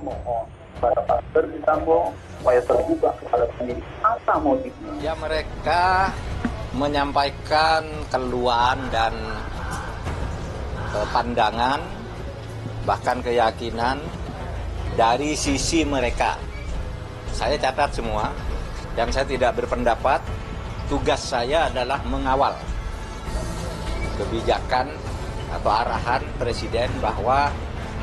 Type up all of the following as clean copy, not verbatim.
memohon kepada Pak Ferdi Sambo supaya terbuka kepada penyidik apa motifnya. Ya, mereka menyampaikan keluhan dan pandangan bahkan keyakinan dari sisi mereka. Saya catat semua dan saya tidak berpendapat. Tugas saya adalah mengawal kebijakan atau arahan Presiden bahwa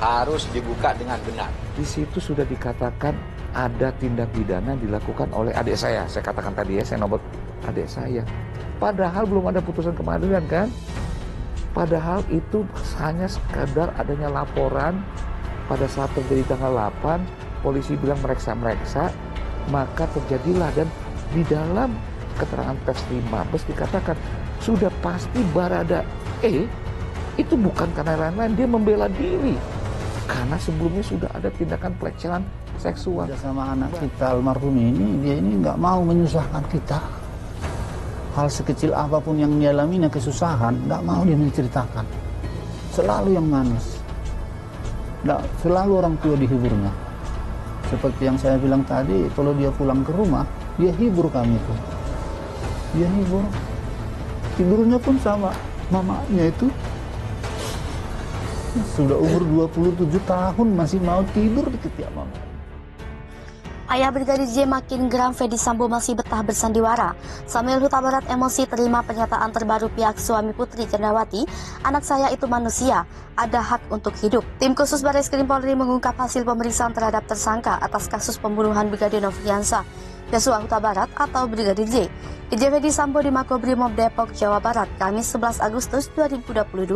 harus dibuka dengan benar. Di situ sudah dikatakan ada tindak pidana dilakukan oleh adik saya. Saya katakan tadi ya, saya nomor adik saya. Padahal belum ada putusan pengadilan kan? Padahal itu hanya sekadar adanya laporan pada saat terjadi tanggal 8, polisi bilang mereksa-mereksa, maka terjadilah. Dan di dalam keterangan pers di Mabes dikatakan sudah pasti Barada itu bukan karena lain-lain, dia membela diri karena sebelumnya sudah ada tindakan pelecehan seksual. Sama anak kita almarhum ini, dia ini nggak mau menyusahkan kita. Hal sekecil apapun yang dia alami, kesusahan, nggak mau dia menceritakan. Selalu yang manis. Selalu orang tua dihiburnya. Seperti yang saya bilang tadi, kalau dia pulang ke rumah, dia hibur kami itu. Dia hibur. Tidurnya pun sama mamanya itu. Sudah umur 27 tahun masih mau tidur di ketiak mama. Ayah Brigadir J makin geram, Ferdi Sambo masih betah bersandiwara. Samuel Huta Barat emosi terima pernyataan terbaru pihak suami Putri Candrawati, anak saya itu manusia, ada hak untuk hidup. Tim khusus Barreskrim Polri mengungkap hasil pemeriksaan terhadap tersangka atas kasus pembunuhan Brigadir Nofriansah Yosua Huta Barat atau Brigadir J. Irjen Ferdi Sambo di Makobrimob Depok, Jawa Barat, Kamis 11 Agustus 2022.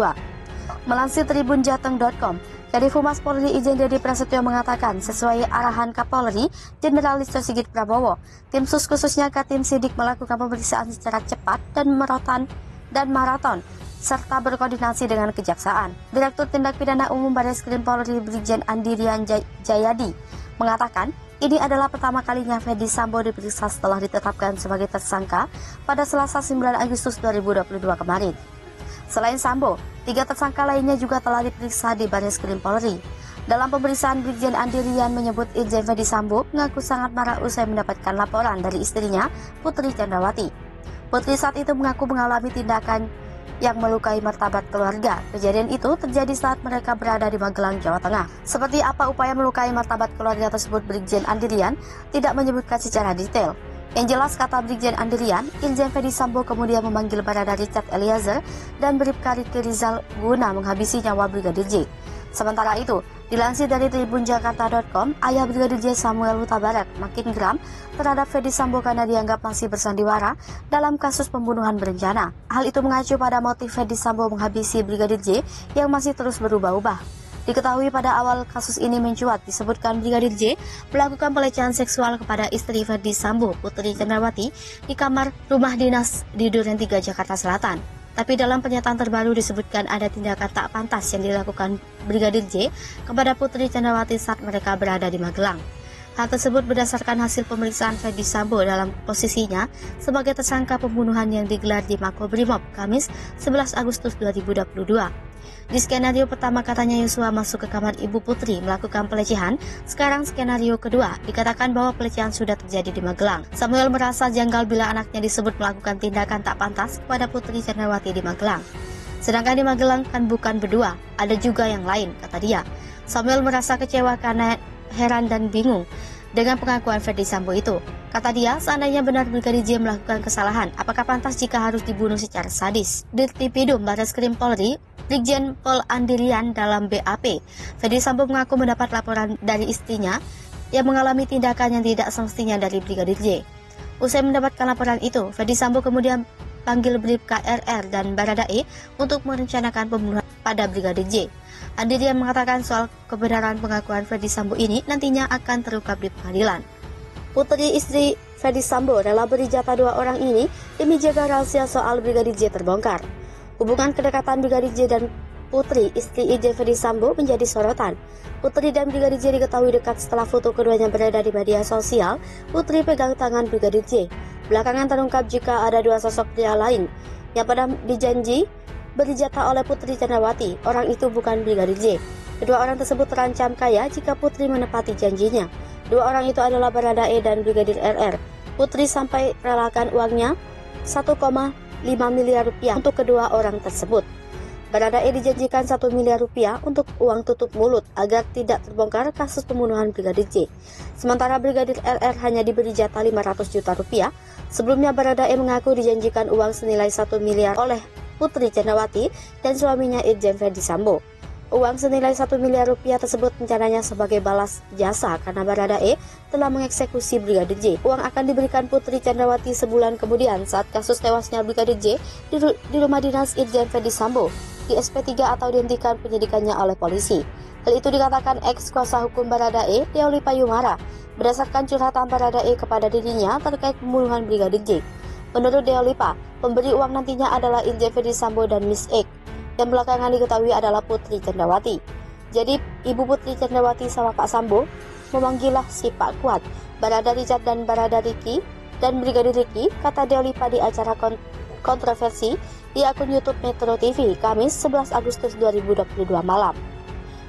Melansir tribunjateng.com, Kadif Humas Polri Irjen Dedi Prasetyo mengatakan sesuai arahan Kapolri Jenderal Listio Sigit Prabowo, tim sus khususnya Katim Sidik melakukan pemeriksaan secara cepat dan maraton serta berkoordinasi dengan kejaksaan. Direktur Tindak Pidana Umum Barreskrim Polri Brigjen Andirian Jayadi mengatakan ini adalah pertama kalinya Ferdi Sambo diperiksa setelah ditetapkan sebagai tersangka pada Selasa 9 Agustus 2022 kemarin. Selain Sambo, 3 tersangka lainnya juga telah diperiksa di Barreskrim Polri. Dalam pemeriksaan, Brigjen Andirian menyebut Irjen Ferdi Sambo mengaku sangat marah usai mendapatkan laporan dari istrinya, Putri Candrawati. Putri saat itu mengaku mengalami tindakan yang melukai martabat keluarga. Kejadian itu terjadi saat mereka berada di Magelang, Jawa Tengah. Seperti apa upaya melukai martabat keluarga tersebut, Brigjen Andirian tidak menyebutkan secara detail. Yang jelas, kata Brigjen Andirian, Irjen Ferdi Sambo kemudian memanggil Barada Richard Eliezer dan Bribka Riki Rizal guna menghabisi nyawa Brigadir J. Sementara itu, dilansir dari tribunjakarta.com, ayah Brigadir J Samuel Huta Barat makin geram terhadap Ferdi Sambo karena dianggap masih bersandiwara dalam kasus pembunuhan berencana. Hal itu mengacu pada motif Ferdi Sambo menghabisi Brigadir J yang masih terus berubah-ubah. Diketahui pada awal kasus ini mencuat, disebutkan Brigadir J melakukan pelecehan seksual kepada istri Ferdi Sambo, Putri Candrawati, di kamar rumah dinas di Duren 3, Jakarta Selatan. Tapi dalam pernyataan terbaru disebutkan ada tindakan tak pantas yang dilakukan Brigadir J kepada Putri Candrawati saat mereka berada di Magelang. Hal tersebut berdasarkan hasil pemeriksaan Ferdi Sambo dalam posisinya sebagai tersangka pembunuhan yang digelar di Makobrimob, Kamis 11 Agustus 2022. Di skenario pertama katanya Yosua masuk ke kamar ibu Putri melakukan pelecehan. Sekarang skenario kedua dikatakan bahwa pelecehan sudah terjadi di Magelang. Samuel merasa janggal bila anaknya disebut melakukan tindakan tak pantas kepada Putri Candrawati di Magelang. Sedangkan di Magelang kan bukan berdua, ada juga yang lain, kata dia. Samuel merasa kecewa karena heran dan bingung dengan pengakuan Ferdi Sambo itu. Kata dia, seandainya benar Brigadir J melakukan kesalahan, apakah pantas jika harus dibunuh secara sadis? Dirtipidum Barreskrim Polri, Brigjen Pol Andirian dalam BAP, Ferdi Sambo mengaku mendapat laporan dari istrinya yang mengalami tindakan yang tidak semestinya dari Brigadir J. Usai mendapatkan laporan itu, Ferdi Sambo kemudian panggil Bribka RR dan Barada E untuk merencanakan pembunuhan pada Brigadir J. Andirian mengatakan soal kebenaran pengakuan Ferdi Sambo ini nantinya akan terungkap di pengadilan. Putri istri Ferdi Sambo rela beri jatah 2 orang ini demi jaga rahasia soal Brigadir J terbongkar. Hubungan kedekatan Brigadir J dan Putri istri Irjen Ferdi Sambo menjadi sorotan. Putri dan Brigadir J diketahui dekat setelah foto keduanya beredar di media sosial. Putri pegang tangan Brigadir J. Belakangan terungkap jika ada 2 sosok pria lain yang pada dijanji berjata oleh Putri Chandrawati. Orang itu bukan Brigadir J. Kedua orang tersebut terancam kaya jika Putri menepati janjinya. Dua orang itu adalah Baradae dan Brigadir RR. Putri sampai relakan uangnya 1,5 miliar rupiah untuk kedua orang tersebut. Baradae dijanjikan 1 miliar rupiah untuk uang tutup mulut agar tidak terbongkar kasus pembunuhan Brigadir J. Sementara Brigadir RR hanya diberi jatah 500 juta rupiah. Sebelumnya Baradae mengaku dijanjikan uang senilai 1 miliar oleh Putri Chandrawati dan suaminya Irjen Ferdy Sambo. Uang senilai 1 miliar rupiah tersebut rencananya sebagai balas jasa karena Baradae telah mengeksekusi Brigadir J. Uang akan diberikan Putri Chandrawati sebulan kemudian saat kasus tewasnya Brigadir J di rumah dinas Irjen Ferdy Sambo di SP3 atau dihentikan penyidikannya oleh polisi. Hal itu dikatakan ex kuasa hukum Baradae, Deoli Payumara, berdasarkan curhatan Baradae kepada dirinya terkait pembunuhan Brigadir J. Menurut Deolipa, pemberi uang nantinya adalah Irjen Ferdy Sambo dan Miss X, yang belakangan diketahui adalah Putri Chandrawati. Jadi, Ibu Putri Chandrawati sama Pak Sambo memanggillah si Pak Kuat, Barada Richard dan Barada Ricky, dan Brigadir Ricky, kata Deolipa di acara kontroversi di akun YouTube Metro TV, Kamis 11 Agustus 2022 malam.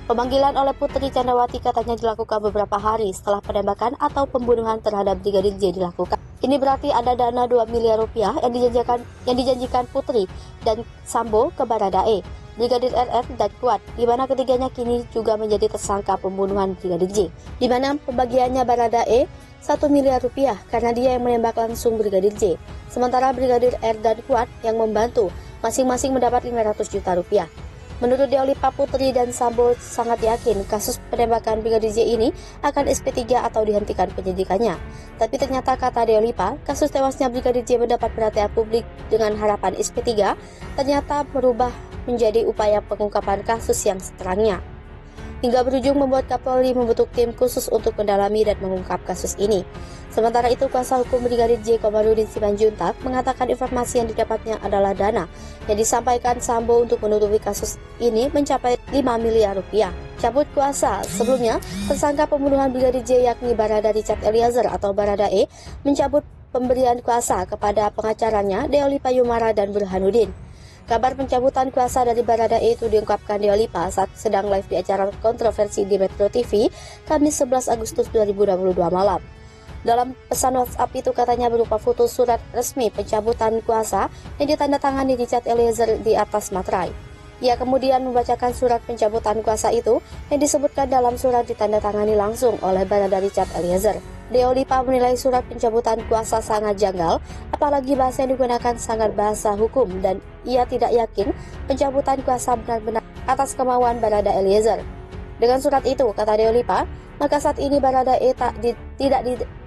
Pemanggilan oleh Putri Chandrawati katanya dilakukan beberapa hari setelah penembakan atau pembunuhan terhadap Brigadir J dilakukan. Ini berarti ada dana 2 miliar rupiah yang dijanjikan Putri dan Sambo ke Baradae, Brigadir RR dan Kuat, di mana ketiganya kini juga menjadi tersangka pembunuhan Brigadir J. Di mana pembagiannya Baradae 1 miliar rupiah karena dia yang menembak langsung Brigadir J. Sementara Brigadir R dan Kuat yang membantu masing-masing mendapat 500 juta rupiah. Menurut Deolipa, Putri dan Sambo sangat yakin kasus penembakan Brigadir J ini akan SP3 atau dihentikan penyidikannya. Tapi ternyata kata Deolipa, kasus tewasnya Brigadir J mendapat perhatian publik dengan harapan SP3 ternyata berubah menjadi upaya pengungkapan kasus yang seterangnya. Hingga berujung membuat Kapolri membentuk tim khusus untuk mendalami dan mengungkap kasus ini. Sementara itu, kuasa hukum Brigadir J Komarudin Simanjuntak mengatakan informasi yang didapatnya adalah dana yang disampaikan Sambo untuk menutupi kasus ini mencapai 5 miliar rupiah. Cabut kuasa. Sebelumnya, tersangka pembunuhan Brigadir J yakni Barada Richard Eliezer atau Baradae mencabut pemberian kuasa kepada pengacaranya Deoli Payumara dan Burhanuddin. Kabar pencabutan kuasa dari Baradae itu diungkapkan Deolipa saat sedang live di acara kontroversi di Metro TV, Kamis 11 Agustus 2022 malam. Dalam pesan WhatsApp itu katanya berupa foto surat resmi pencabutan kuasa yang ditandatangani Richard Eliezer di atas materai. Ia kemudian membacakan surat pencabutan kuasa itu yang disebutkan dalam surat ditandatangani langsung oleh Barada Richard Eliezer. Deolipa menilai surat pencabutan kuasa sangat janggal, apalagi bahasa yang digunakan sangat bahasa hukum dan ia tidak yakin pencabutan kuasa benar-benar atas kemauan Barada Eliezer. Dengan surat itu, kata Deolipa, maka saat ini Baradae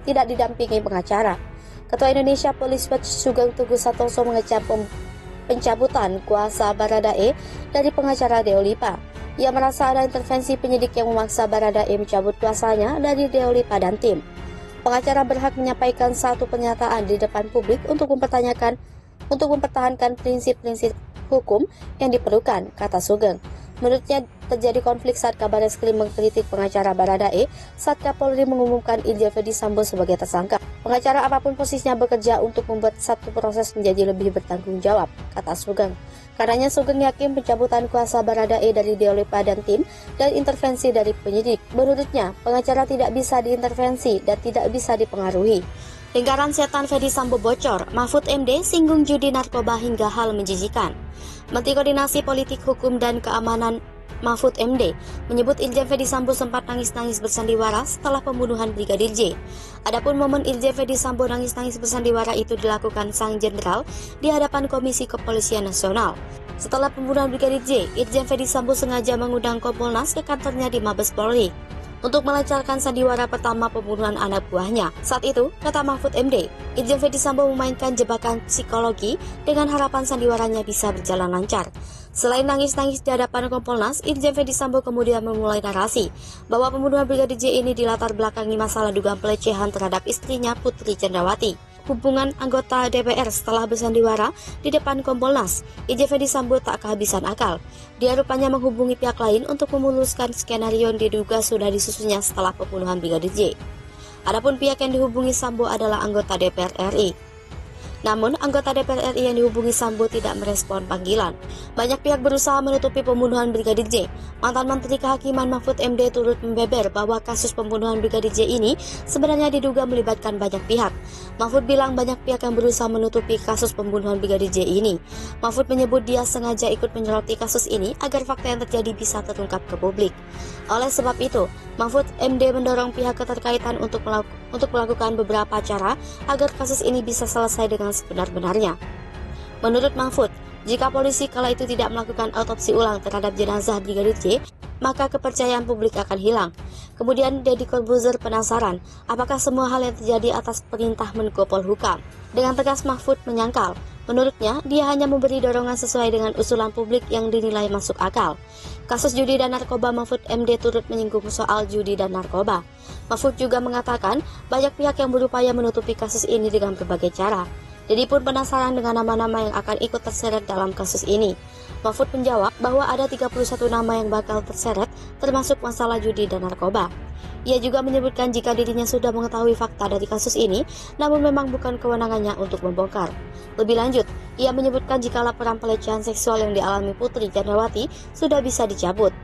tidak didampingi pengacara. Ketua Indonesia Police Watch Sugeng Teguh Santoso mengecam pencabutan kuasa Baradae dari pengacara Deolipa. Ia merasa ada intervensi penyidik yang memaksa Baradae mencabut kuasanya dari Deolipa dan tim. Pengacara berhak menyampaikan satu pernyataan di depan publik untuk mempertahankan prinsip-prinsip hukum yang diperlukan, kata Sugeng. Menurutnya terjadi konflik saat Kabarreskrim mengkritik pengacara Baradae saat Kapolri mengumumkan Irjen Ferdy Sambo sebagai tersangka. Pengacara apapun posisinya bekerja untuk membuat satu proses menjadi lebih bertanggung jawab, kata Sugeng. Karenanya Sugeng yakin pencabutan kuasa Baradae dari Deolipa dan tim dan intervensi dari penyidik. Menurutnya, pengacara tidak bisa diintervensi dan tidak bisa dipengaruhi. Lingkaran setan Ferdy Sambo bocor, Mahfud MD singgung judi narkoba hingga hal menjijikan. Menteri Koordinasi Politik Hukum dan Keamanan Mahfud MD menyebut Irjen Ferdy Sambo sempat nangis-nangis bersandiwara setelah pembunuhan Brigadir J. Adapun momen Irjen Ferdy Sambo nangis-nangis bersandiwara itu dilakukan sang jenderal di hadapan Komisi Kepolisian Nasional. Setelah pembunuhan Brigadir J, Irjen Ferdy Sambo sengaja mengundang Kompolnas ke kantornya di Mabes Polri untuk melancarkan sandiwara pertama pembunuhan anak buahnya. Saat itu, kata Mahfud MD, Irjen Ferdy Sambo memainkan jebakan psikologi dengan harapan sandiwaranya bisa berjalan lancar. Selain nangis-nangis di hadapan Kompolnas, Irjen Ferdy Sambo kemudian memulai narasi bahwa pembunuhan Brigadir J ini dilatar belakangi masalah dugaan pelecehan terhadap istrinya Putri Chandrawati. Hubungan anggota DPR setelah bersandiwara di depan Kompolnas, Irjen Ferdy Sambo tak kehabisan akal. Dia rupanya menghubungi pihak lain untuk memuluskan skenario yang diduga sudah disusunnya setelah pembunuhan Brigadir J. Adapun pihak yang dihubungi Sambo adalah anggota DPR RI. Namun, anggota DPR RI yang dihubungi Sambo tidak merespon panggilan. Banyak pihak berusaha menutupi pembunuhan Brigadir J. Mantan Menteri Kehakiman Mahfud MD turut membeber bahwa kasus pembunuhan Brigadir J ini sebenarnya diduga melibatkan banyak pihak. Mahfud bilang banyak pihak yang berusaha menutupi kasus pembunuhan Brigadir J ini. Mahfud menyebut dia sengaja ikut menyoroti kasus ini agar fakta yang terjadi bisa terungkap ke publik. Oleh sebab itu, Mahfud MD mendorong pihak keterkaitan untuk melakukan beberapa cara agar kasus ini bisa selesai dengan sebenar-benarnya. Menurut Mahfud, jika polisi kala itu tidak melakukan autopsi ulang terhadap jenazah Brigadir J, maka kepercayaan publik akan hilang. Kemudian Deddy Corbuzier penasaran, apakah semua hal yang terjadi atas perintah Menko Polhukam? Dengan tegas Mahfud menyangkal. Menurutnya, dia hanya memberi dorongan sesuai dengan usulan publik yang dinilai masuk akal. Kasus judi dan narkoba, Mahfud MD turut menyinggung soal judi dan narkoba. Mahfud juga mengatakan banyak pihak yang berupaya menutupi kasus ini dengan berbagai cara. Deddy pun penasaran dengan nama-nama yang akan ikut terseret dalam kasus ini. Mahfud menjawab bahwa ada 31 nama yang bakal terseret, termasuk masalah judi dan narkoba. Ia juga menyebutkan jika dirinya sudah mengetahui fakta dari kasus ini, namun memang bukan kewenangannya untuk membongkar. Lebih lanjut, ia menyebutkan jika laporan pelecehan seksual yang dialami Putri Candrawati sudah bisa dicabut.